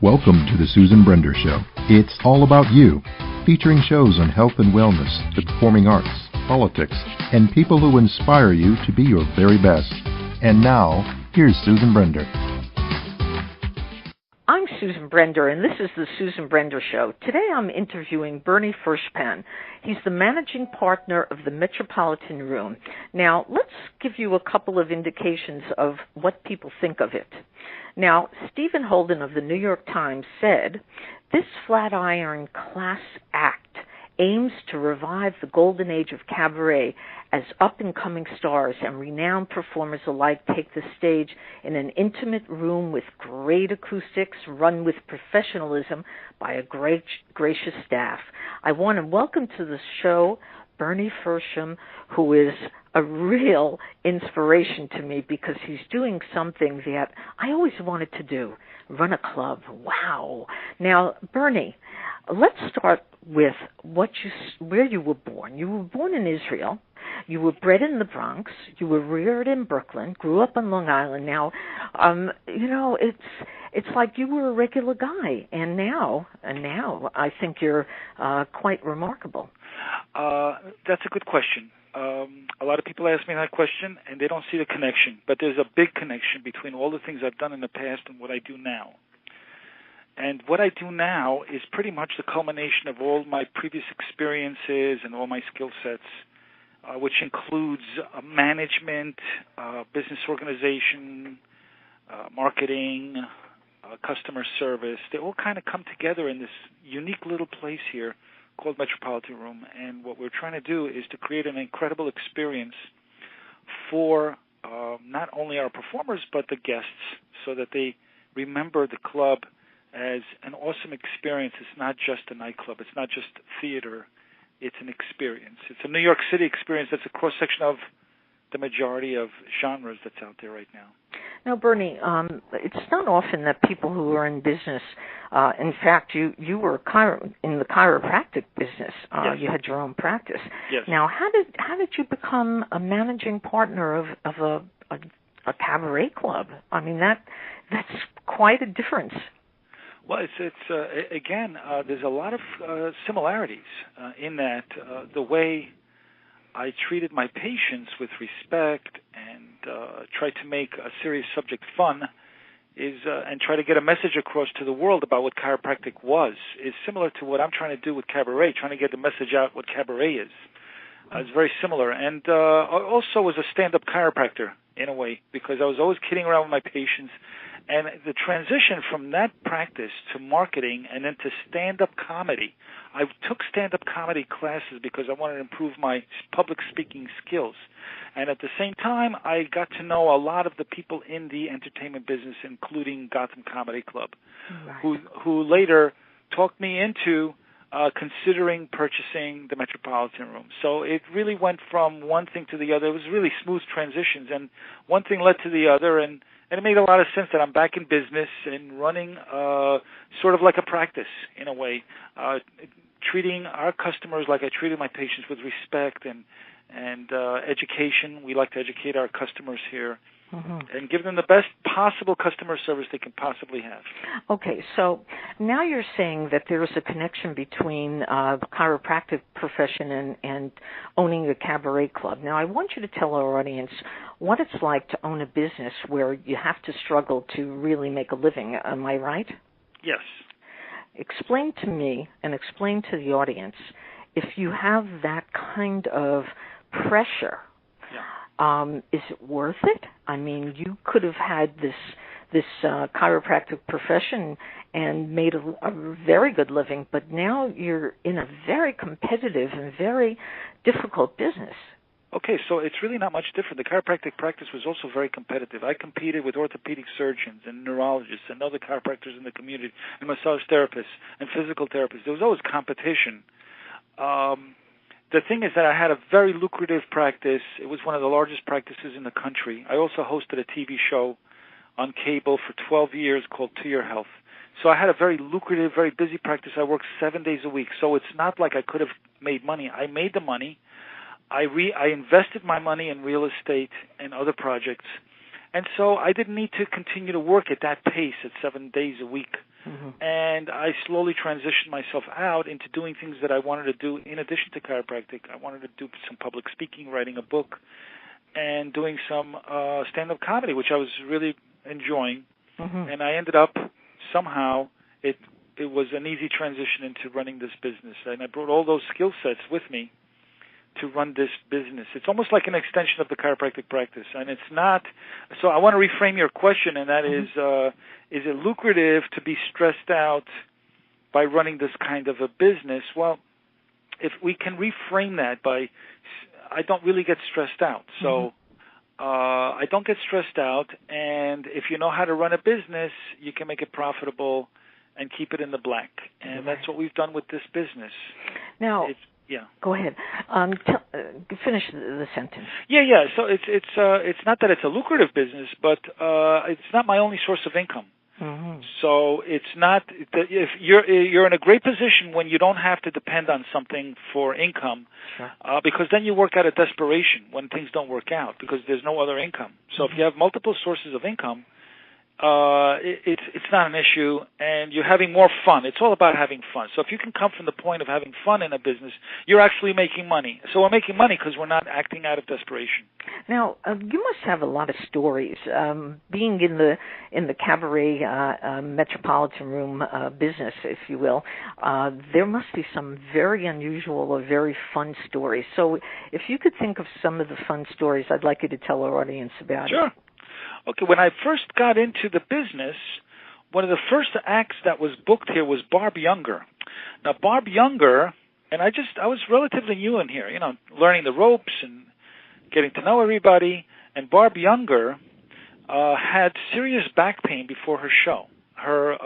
Welcome to the Susan Brender Show. It's all about you, featuring shows on health and wellness, the performing arts, politics, and people who inspire you to be your very best. And now, here's Susan Brender. I'm Susan Brender, and this is the Susan Brender Show. Today I'm interviewing Bernie Furspan. He's the managing partner of the Metropolitan Room. Now, let's give you a couple of indications of what people think of it. Now, Stephen Holden of the New York Times said, "This Flatiron class act aims to revive the golden age of cabaret as up-and-coming stars and renowned performers alike take the stage in an intimate room with great acoustics run with professionalism by a gracious staff." I want to welcome to the show Bernie Furspan, who is a real inspiration to me because he's doing something that I always wanted to do, run a club. Wow. Now, Bernie, let's start with where you were born. You were born in Israel. You were bred in the Bronx. You were reared in Brooklyn. Grew up on Long Island. Now, it's like you were a regular guy, and now I think you're quite remarkable. That's a good question. A lot of people ask me that question, and they don't see the connection. But there's a big connection between all the things I've done in the past and what I do now. And what I do now is pretty much the culmination of all my previous experiences and all my skill sets, which includes management, business organization, marketing, customer service. They all kind of come together in this unique little place here called Metropolitan Room. And what we're trying to do is to create an incredible experience for not only our performers but the guests, so that they remember the club as an awesome experience. It's not just a nightclub. It's not just theater. It's an experience. It's a New York City experience that's a cross-section of the majority of genres that's out there right now. Now, Bernie, it's not often that people who are in business, in fact, you were in the chiropractic business. Yes. You had your own practice. Yes. Now, how did you become a managing partner of a cabaret club? I mean, that's quite a difference. Well, it's again, there's a lot of similarities in that the way I treated my patients with respect and tried to make a serious subject fun and try to get a message across to the world about what chiropractic is similar to what I'm trying to do with cabaret, trying to get the message out what cabaret is. It's very similar. And also was a stand-up chiropractor in a way, because I was always kidding around with my patients. And the transition from that practice to marketing and then to stand-up comedy, I took stand-up comedy classes because I wanted to improve my public speaking skills. And at the same time, I got to know a lot of the people in the entertainment business, including Gotham Comedy Club, right, who later talked me into considering purchasing the Metropolitan Room. So it really went from one thing to the other. It was really smooth transitions, and one thing led to the other, and it made a lot of sense that I'm back in business and running sort of like a practice in a way, treating our customers like I treated my patients, with respect and education. We like to educate our customers here. Mm-hmm. And give them the best possible customer service they can possibly have. Okay, so now you're saying that there is a connection between the chiropractic profession and owning a cabaret club. Now, I want you to tell our audience what it's like to own a business where you have to struggle to really make a living. Am I right? Yes. Explain to me and explain to the audience if you have that kind of pressure. Is it worth it? I mean, you could have had this chiropractic profession and made a very good living, but now you're in a very competitive and very difficult business. Okay, so it's really not much different. The chiropractic practice was also very competitive. I competed with orthopedic surgeons and neurologists and other chiropractors in the community and massage therapists and physical therapists. There was always competition. The thing is that I had a very lucrative practice. It was one of the largest practices in the country. I also hosted a TV show on cable for 12 years called To Your Health. So I had a very lucrative, very busy practice. I worked 7 days a week. So it's not like I could have made money. I made the money. I invested my money in real estate and other projects. And so I didn't need to continue to work at that pace at 7 days a week. Mm-hmm. And I slowly transitioned myself out into doing things that I wanted to do in addition to chiropractic. I wanted to do some public speaking, writing a book, and doing some stand-up comedy, which I was really enjoying. Mm-hmm. And I ended up somehow, it was an easy transition into running this business. And I brought all those skill sets with me to run this business. It's almost like an extension of the chiropractic practice. And it's not, so I want to reframe your question, and that is it lucrative to be stressed out by running this kind of a business? Well, if we can reframe that by, I don't really get stressed out. So I don't get stressed out, and if you know how to run a business, you can make it profitable and keep it in the black. And that's what we've done with this business. Now, yeah. Go ahead. Finish the sentence. Yeah. So it's not that it's a lucrative business, but it's not my only source of income. Mm-hmm. So it's not, if you're in a great position when you don't have to depend on something for income, sure. Because then you work out of desperation when things don't work out because there's no other income. So if you have multiple sources of income, it's not an issue, and you're having more fun. It's all about having fun. So if you can come from the point of having fun in a business, you're actually making money. So we're making money because we're not acting out of desperation. Now, you must have a lot of stories. Being in the cabaret metropolitan room business, if you will, there must be some very unusual or very fun stories. So if you could think of some of the fun stories, I'd like you to tell our audience about it. Sure. Okay, when I first got into the business, one of the first acts that was booked here was Barb Younger. Now, Barb Younger, and I was relatively new in here, learning the ropes and getting to know everybody. And Barb Younger had serious back pain before her show, her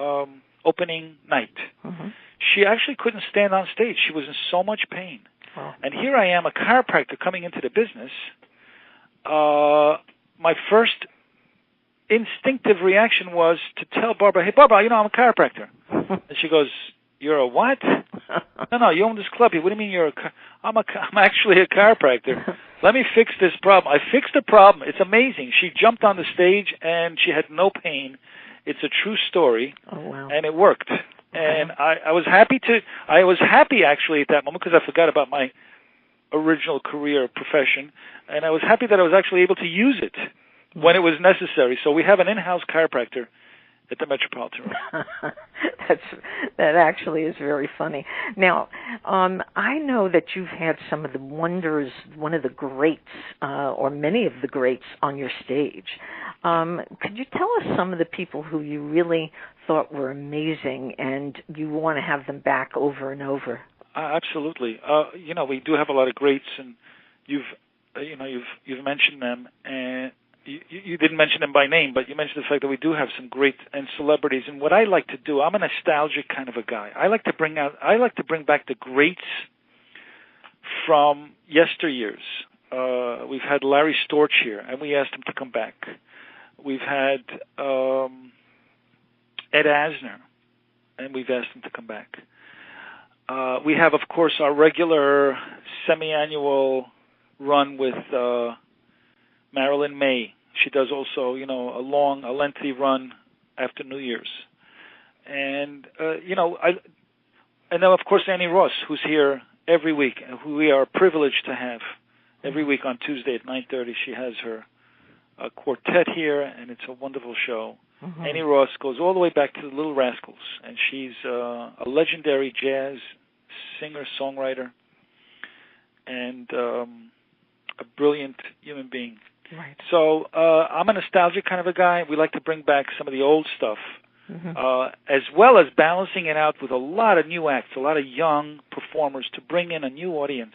opening night. Mm-hmm. She actually couldn't stand on stage. She was in so much pain. Wow. And here I am, a chiropractor coming into the business. My first instinctive reaction was to tell Barbara, hey, Barbara, I'm a chiropractor. And she goes, you're a what? No, you own this club here. What do you mean I'm actually a chiropractor. Let me fix this problem. I fixed the problem. It's amazing. She jumped on the stage, and she had no pain. It's a true story. Oh, wow. And it worked. And I was happy actually at that moment because I forgot about my original career profession, and I was happy that I was actually able to use it when it was necessary. So we have an in-house chiropractor at the Metropolitan Room. That actually is very funny. Now, I know that you've had some of the wonders, one of the greats, or many of the greats on your stage. Could you tell us some of the people who you really thought were amazing and you want to have them back over and over? Absolutely. We do have a lot of greats, and you've mentioned them, and you didn't mention them by name, but you mentioned the fact that we do have some great and celebrities. And what I like to do, I'm a nostalgic kind of a guy. I like to bring back the greats from yesteryears. We've had Larry Storch here, and we asked him to come back. We've had Ed Asner, and we've asked him to come back. We have, of course, our regular semi-annual run with Marilyn May. She does also, a lengthy run after New Year's. And, and then, of course, Annie Ross, who's here every week, and who we are privileged to have every week on Tuesday at 9:30. She has her quartet here, and it's a wonderful show. Mm-hmm. Annie Ross goes all the way back to the Little Rascals, and she's a legendary jazz singer-songwriter and a brilliant human being. Right. So I'm a nostalgic kind of a guy. We like to bring back some of the old stuff, as well as balancing it out with a lot of new acts, a lot of young performers to bring in a new audience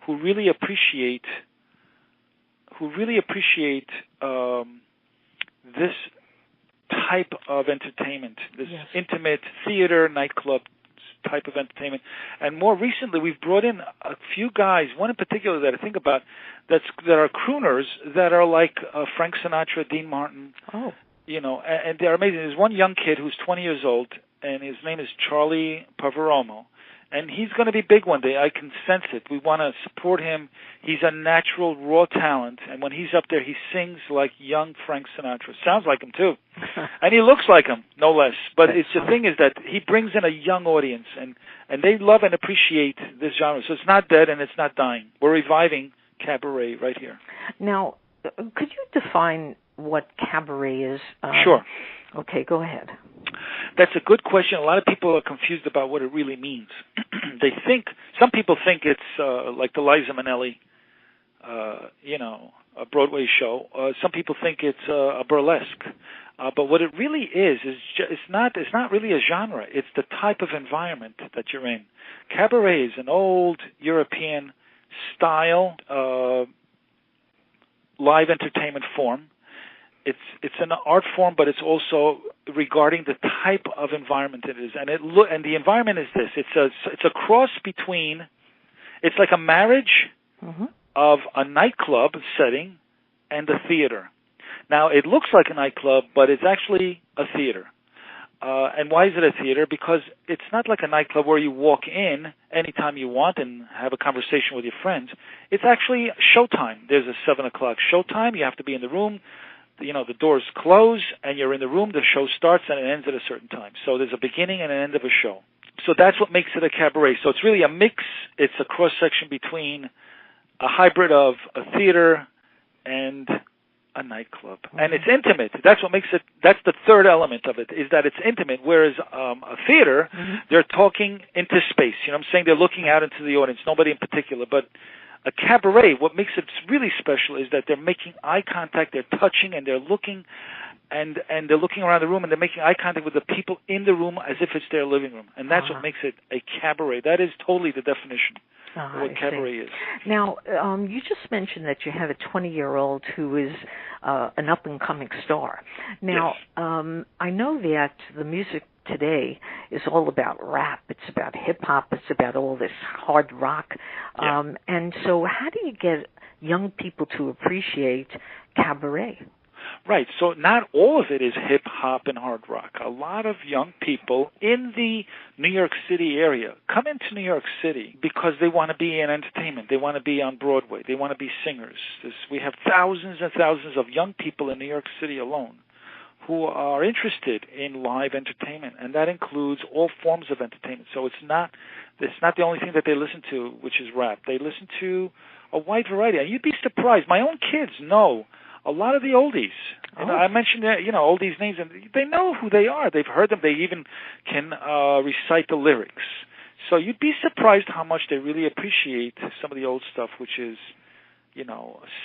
who really appreciate this type of entertainment, this intimate theater, nightclub type of entertainment. And more recently, we've brought in a few guys, one in particular that I think about, that are crooners that are like Frank Sinatra, Dean Martin. Oh. And they're amazing. There's one young kid who's 20 years old, and his name is Charlie Pavaromo, And he's going to be big one day. I can sense it. We want to support him. He's a natural, raw talent. And when he's up there, he sings like young Frank Sinatra. Sounds like him, too. And he looks like him, no less. But the thing is that he brings in a young audience, and they love and appreciate this genre. So it's not dead and it's not dying. We're reviving cabaret right here. Now, could you define what cabaret is? Sure. Okay, go ahead. That's a good question. A lot of people are confused about what it really means. Some people think it's like the Liza Minnelli, a Broadway show. Some people think it's a burlesque. But what it really is it's not really a genre. It's the type of environment that you're in. Cabaret is an old European style live entertainment form. It's an art form, but it's also regarding the type of environment it is, and the environment is this. It's a cross between. It's like a marriage of a nightclub setting and a theater. Now it looks like a nightclub, but it's actually a theater. And why is it a theater? Because it's not like a nightclub where you walk in anytime you want and have a conversation with your friends. It's actually showtime. There's a 7:00 showtime. You have to be in the room. The doors close, and you're in the room. The show starts, and it ends at a certain time. So there's a beginning and an end of a show. So that's what makes it a cabaret. So it's really a mix. It's a cross-section between a hybrid of a theater and a nightclub. And it's intimate. That's what makes it. That's the third element of it, is that it's intimate, whereas a theater, they're talking into space. You know what I'm saying? They're looking out into the audience, nobody in particular. But a cabaret, what makes it really special is that they're making eye contact, they're touching, and they're looking, and they're looking around the room, and they're making eye contact with the people in the room as if it's their living room. And that's what makes it a cabaret. That is totally the definition of what cabaret is. Now, you just mentioned that you have a 20-year-old who is an up-and-coming star. Now, yes. I know that the music today is all about rap. It's about hip-hop. It's about all this hard rock. And so how do you get young people to appreciate cabaret? Right. So not all of it is hip-hop and hard rock. A lot of young people in the New York City area come into New York City because they want to be in entertainment. They want to be on Broadway. They want to be singers. We have thousands and thousands of young people in New York City alone who are interested in live entertainment, and that includes all forms of entertainment. So it's not the only thing that they listen to, which is rap. They listen to a wide variety. And you'd be surprised. My own kids know a lot of the oldies. And I mentioned oldies names, and they know who they are. They've heard them. They even can recite the lyrics. So you'd be surprised how much they really appreciate some of the old stuff, which is,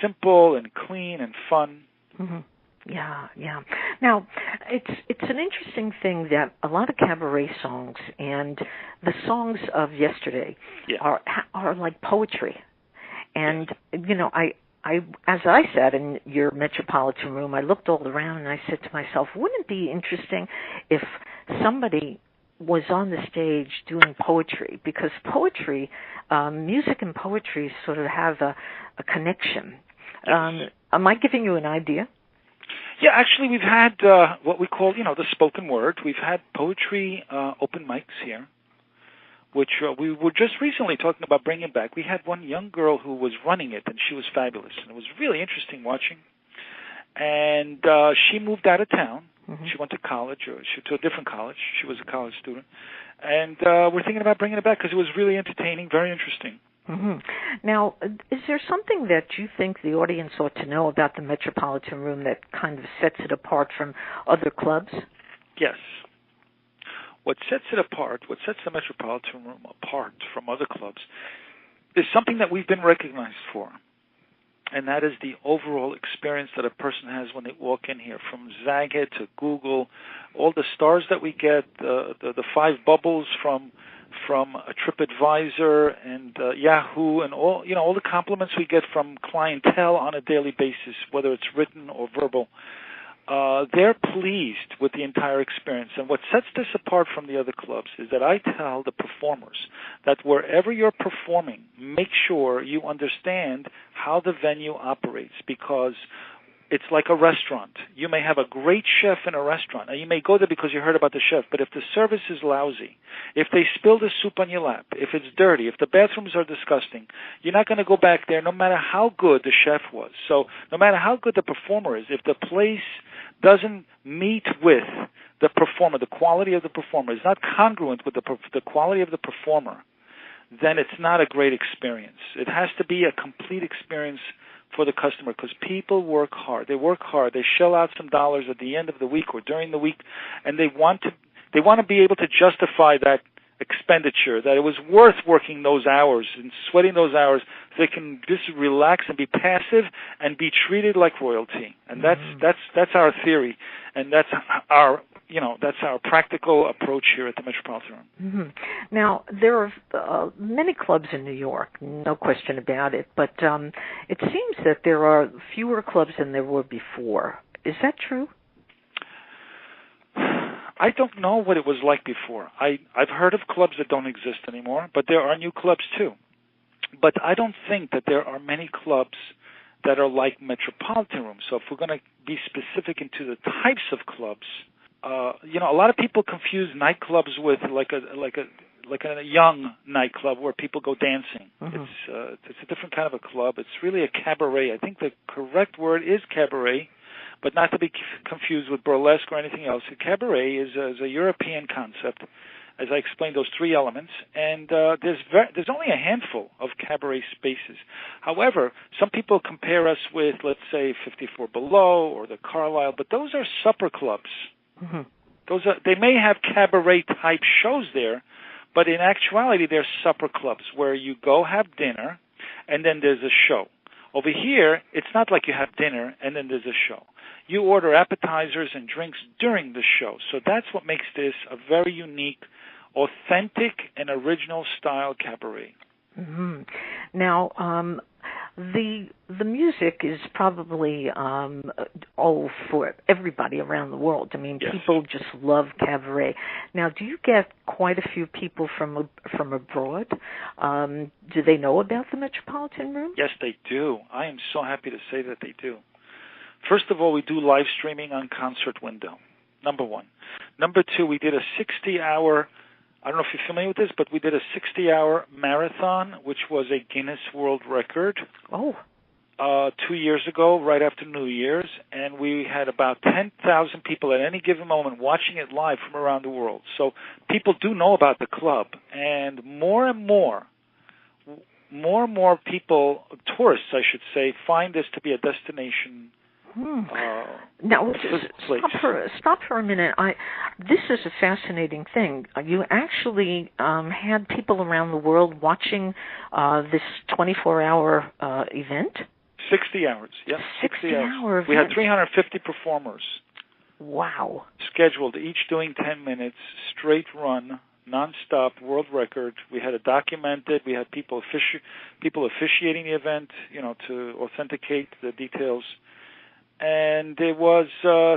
simple and clean and fun. Mm-hmm. Yeah. Now, it's an interesting thing that a lot of cabaret songs and the songs of yesterday are like poetry. And, as I sat in your Metropolitan Room, I looked all around and I said to myself, wouldn't it be interesting if somebody was on the stage doing poetry? Because poetry, music and poetry sort of have a connection. Am I giving you an idea? Yeah, actually, we've had what we call, the spoken word. We've had poetry open mics here, which we were just recently talking about bringing back. We had one young girl who was running it, and she was fabulous. And it was really interesting watching. And she moved out of town. Mm-hmm. She went to college, to a different college. She was a college student. And we're thinking about bringing it back because it was really entertaining, very interesting. Mm-hmm. Now, is there something that you think the audience ought to know about the Metropolitan Room that kind of sets it apart from other clubs? Yes. What sets it apart, what sets the Metropolitan Room apart from other clubs, is something that we've been recognized for, and that is the overall experience that a person has when they walk in here, from Zaghead to Google, all the stars that we get, the 5 bubbles from a TripAdvisor and Yahoo, and all the compliments we get from clientele on a daily basis, whether it's written or verbal. They're pleased with the entire experience. And what sets this apart from the other clubs is that I tell the performers that wherever you're performing, make sure you understand how the venue operates, because it's like a restaurant. You may have a great chef in a restaurant, and you may go there because you heard about the chef, but if the service is lousy, if they spill the soup on your lap, if it's dirty, if the bathrooms are disgusting, you're not going to go back there no matter how good the chef was. So no matter how good the performer is, if the place doesn't meet with the performer, the quality of the performer is not congruent with the quality of the performer, then it's not a great experience. It has to be a complete experience for the customer, because people work hard. They work hard. They shell out some dollars at the end of the week or during the week, and they want to be able to justify that expenditure, that it was worth working those hours and sweating those hours so they can just relax and be passive and be treated like royalty. And that's our theory, and that's our practical approach here at the Metropolitan Room. Mm-hmm. Now, there are many clubs in New York, no question about it, but it seems that there are fewer clubs than there were before. Is that true? I don't know what it was like before. I've heard of clubs that don't exist anymore, but there are new clubs too. But I don't think that there are many clubs that are like Metropolitan Room. So if we're going to be specific into the types of clubs, a lot of people confuse nightclubs with like a young nightclub where people go dancing. Mm-hmm. It's a different kind of a club. It's really a cabaret. I think the correct word is cabaret, but not to be confused with burlesque or anything else. A cabaret is a European concept, as I explained, those three elements, and there's only a handful of cabaret spaces. However, some people compare us with, let's say, 54 Below or the Carlisle, but those are supper clubs. Mm-hmm. They may have cabaret-type shows there, but in actuality, they're supper clubs where you go have dinner, and then there's a show. Over here, it's not like you have dinner, and then there's a show. You order appetizers and drinks during the show. So that's what makes this a very unique, authentic, and original style cabaret. Mm-hmm. Now, the music is probably for everybody around the world. I mean, yes. People just love cabaret. Now, do you get quite a few people from abroad? Do they know about the Metropolitan Room? Yes, they do. I am so happy to say that they do. First of all, we do live streaming on Concert Window, number one. Number two, we did a 60-hour, I don't know if you're familiar with this, but we did a 60-hour marathon, which was a Guinness World Record. Oh. 2 years ago, right after New Year's, and we had about 10,000 people at any given moment watching it live from around the world. So people do know about the club, and more people, tourists, I should say, find this to be a destination. Now, stop for a minute. This is a fascinating thing. You actually had people around the world watching this 24-hour event? 60 hours, yes. 60-hour event. We had 350 performers. Wow. Scheduled, each doing 10 minutes, straight run, nonstop, world record. We had it documented. We had people officiating the event, to authenticate the details. And it was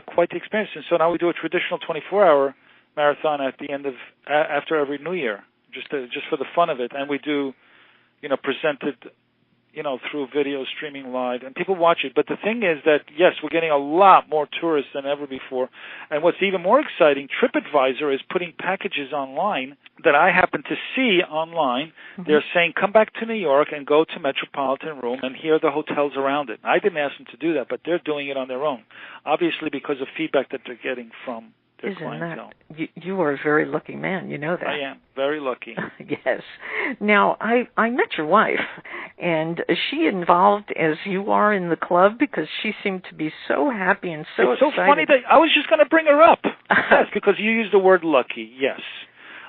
quite the experience. And so now we do a traditional 24-hour marathon at the end of after every New Year, just for the fun of it. And we do, presented, through video streaming live, and people watch it. But the thing is that yes, we're getting a lot more tourists than ever before. And what's even more exciting, TripAdvisor is putting packages online that I happen to see online. Mm-hmm. They're saying, come back to New York and go to Metropolitan Room, and here are the hotels around it. I didn't ask them to do that, but they're doing it on their own, obviously because of feedback that they're getting from their clientele. You are a very lucky man, you know that. I am, very lucky. Yes. Now, I met your wife, and is she involved as you are in the club? Because she seemed to be so happy and so excited. It's so funny that I was just going to bring her up. Yes, because you used the word lucky, yes.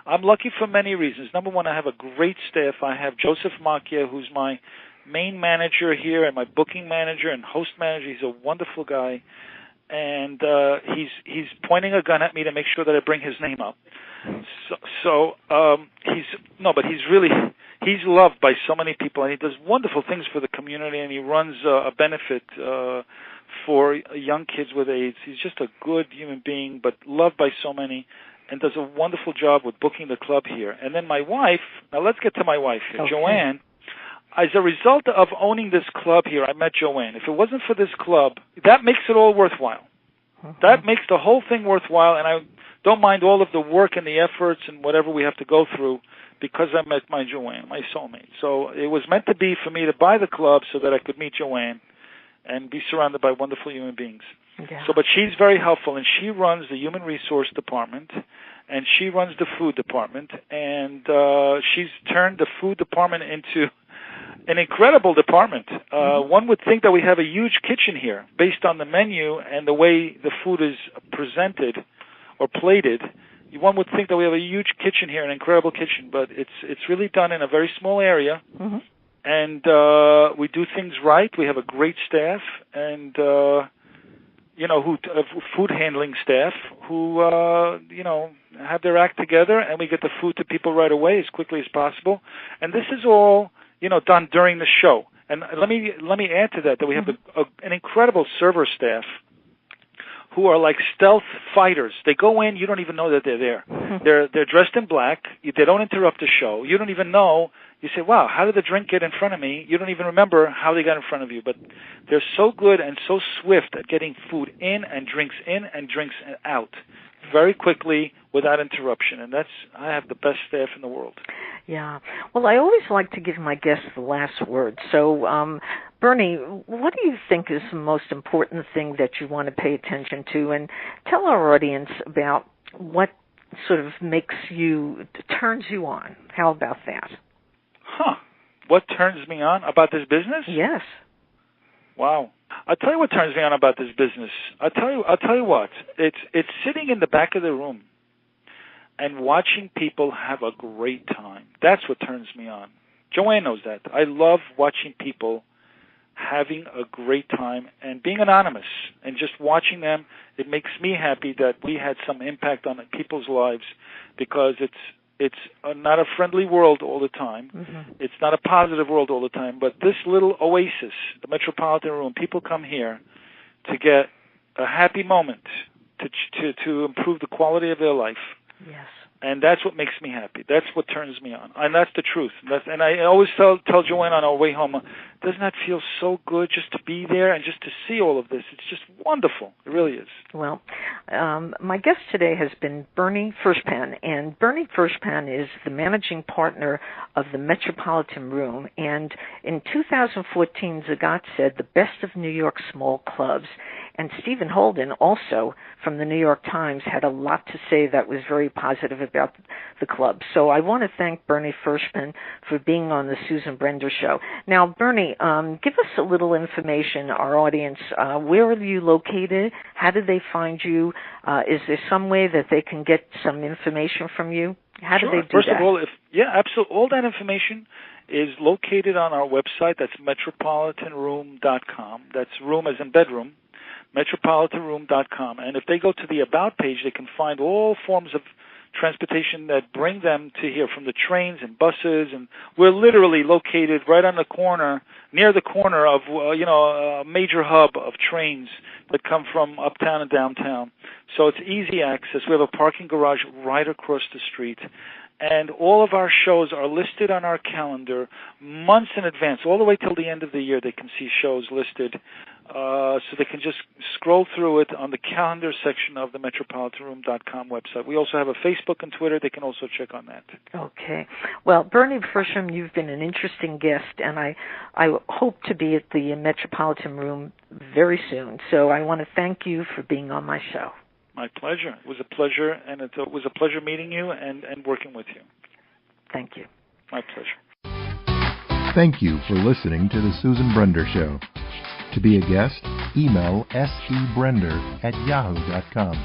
I'm lucky for many reasons. Number one, I have a great staff. I have Joseph Macchia, who's my main manager here and my booking manager and host manager. He's a wonderful guy. And he's pointing a gun at me to make sure that I bring his name up. He's loved by so many people, and he does wonderful things for the community, and he runs a benefit for young kids with AIDS. He's just a good human being, but loved by so many, and does a wonderful job with booking the club here. And then my wife, now let's get to my wife here, okay. Joanne. as a result of owning this club here, I met Joanne. If it wasn't for this club, that makes it all worthwhile. That makes the whole thing worthwhile, and I don't mind all of the work and the efforts and whatever we have to go through because I met my Joanne, my soulmate. So it was meant to be for me to buy the club so that I could meet Joanne and be surrounded by wonderful human beings. Yeah. But she's very helpful, and she runs the human resource department, and she runs the food department, and she's turned the food department into an incredible department. One would think that we have a huge kitchen here based on the menu and the way the food is presented or plated. One would think that we have a huge kitchen here, an incredible kitchen, but it's really done in a very small area. And we do things right. We have a great staff and food handling staff who have their act together, and we get the food to people right away as quickly as possible. And this is all done during the show. And let me add to that we have an incredible server staff who are like stealth fighters. They go in, you don't even know that they're there. They're dressed in black. They don't interrupt the show. You don't even know. You say, wow, how did the drink get in front of me? You don't even remember how they got in front of you. But they're so good and so swift at getting food in and drinks out very quickly without interruption. And I have the best staff in the world. Yeah. Well, I always like to give my guests the last word. So, Bernie, what do you think is the most important thing that you want to pay attention to? And tell our audience about what sort of turns you on. How about that? What turns me on about this business? Yes. Wow. I'll tell you what turns me on about this business. I'll tell you what. It's sitting in the back of the room and watching people have a great time. That's what turns me on. Joanne knows that. I love watching people having a great time and being anonymous and just watching them. It makes me happy that we had some impact on people's lives because it's not a friendly world all the time. It's not a positive world all the time. But this little oasis, the Metropolitan Room, people come here to get a happy moment, to improve the quality of their life. Yes. And that's what makes me happy. That's what turns me on. And that's the truth. And I always tell Joanne on our way home, doesn't that feel so good just to be there and just to see all of this? It's just wonderful. It really is. Well, my guest today has been Bernie Furspan. And Bernie Furspan is the managing partner of the Metropolitan Room. And in 2014, Zagat said the best of New York small clubs. And Stephen Holden, also from the New York Times, had a lot to say that was very positive about the club. So I want to thank Bernie Furspan for being on the Susan Brender Show. Now, Bernie, give us a little information, our audience. Where are you located? How do they find you? Is there some way that they can get some information from you? How do they do First that? of all, absolutely. All that information is located on our website. That's metropolitanroom.com. That's room as in bedroom. metropolitanroom.com. And if they go to the About page, they can find all forms of transportation that bring them to here, from the trains and buses. And we're literally located right on the corner, near the corner of, a major hub of trains that come from uptown and downtown. So it's easy access. We have a parking garage right across the street. And all of our shows are listed on our calendar months in advance, all the way till the end of the year. They can see shows listed. So they can just scroll through it on the calendar section of the metropolitanroom.com website. We also have a Facebook and Twitter. They can also check on that. Okay. Well, Bernie Furspan, you've been an interesting guest, and I hope to be at the Metropolitan Room very soon. So I want to thank you for being on my show. My pleasure. It was a pleasure, and it was a pleasure meeting you and working with you. Thank you. My pleasure. Thank you for listening to The Susan Brender Show. To be a guest, email sebrender@yahoo.com.